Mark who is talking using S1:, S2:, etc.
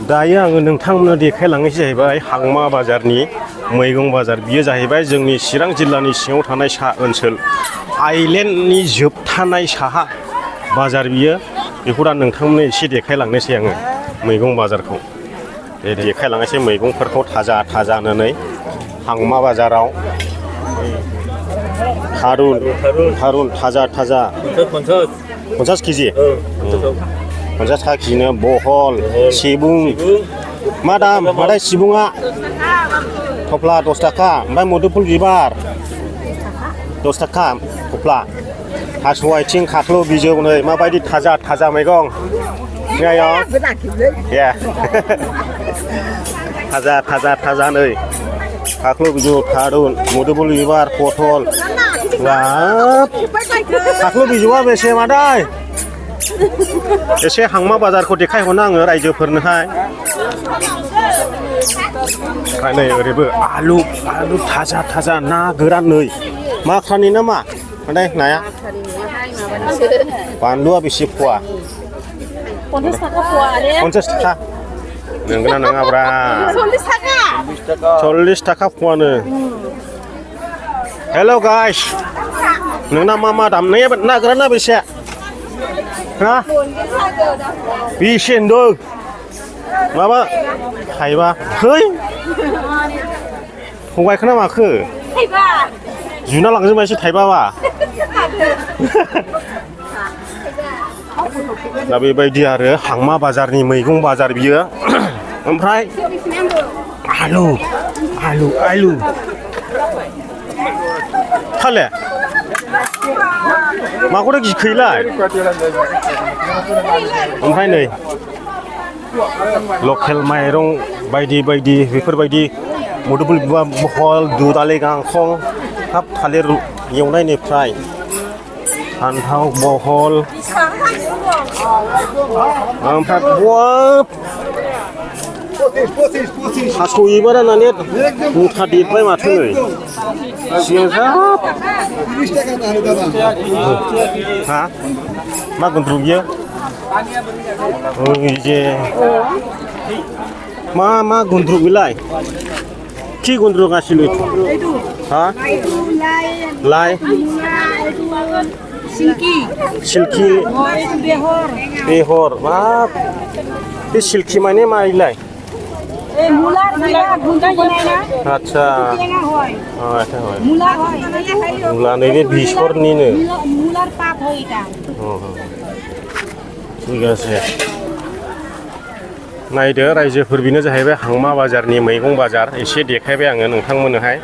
S1: दायो आङो नोंथांमोननो देखायलांनायसो जाहैबाय हांमा बाजारनि मैगं बाजार। बियो जाहैबाय जोंनि चिरां जिल्लानि सिङाव थानाय सा ओनसोल आइलेण्डनि जोबथानाय साहा बाजार बियो। बेखौ दा नोंथांमोननो एसे देखायलांनोसै आङो मैगं बाजारखौ। देखायलांनोसै मैगंफोरखौ थाजा थाजानो हांमा बाजाराव। थारुन थाजा 50 केजि 50 थाखा केजिनो बहल सिबुं मा दाम माथाय सिबुङा थफ्ला 10 थाखा ओमफ्राय मुदुफुल बिबार 10 थाखा थफ्ला। थास' आथिं खाख्लौ बिजौ नै माबायदि थाजा मैगं थाजा नै खाख्लौ बिजौ थारुन मुदुफुल बिबार पथल। खाख्लौ बिजौआ बेसे मादै? एसे हांमा बाजारखौ देखायहरनो आङो रायजोफोरनोहाय। ओमफ्राय नै ओरैबो आलु थाजा ना गोरान नै माख्रानि ना मा मादै नाया? बानलुआ बेसे फवा?
S2: 50 थाखा फवा आरो
S1: 50 थाखा नंगौना नङाब्रा? 40 थाखा फवानो। हेल' गाइस नोंना मा दाम ना गोराना बेसे? हा बेसे होनदों? माबा थाइबा। है थगायखो ना माखो? जुना लांजोबनायसो थाइबाबा। दा बेबायदि आरो हांमा बाजारनि मैगं बाजार बियो। ओमफ्राय आलु थाले माखौथ' गिखैलाय? ओमफ्राय नै लकेल माइरं बायदि बेफोरबायदि मुदुफुल बिबार बहल दुदालि गांखं हाब थालिर एवनायनिफ्राय फान्थाव बहल ओमफ्राय थास' बिबारा माने मुथा देरबाय माथो नै हा मा गुन्द्रुक बियो? मा गुन्द्रुक बेलाय? कि गुन्द्रुगासिनो? हा लाइ सिल्कि बेहर बाब बे सिल्कि माने माइलाय? आच्छा मुला नैबे बेसरनिनो ঠিক আছে नायदो रायजोफोर बेनो जाहैबाय हांमा बाजारनि मैगं बाजार एसे देखायबाय आङो नोंथांमोननोहाय।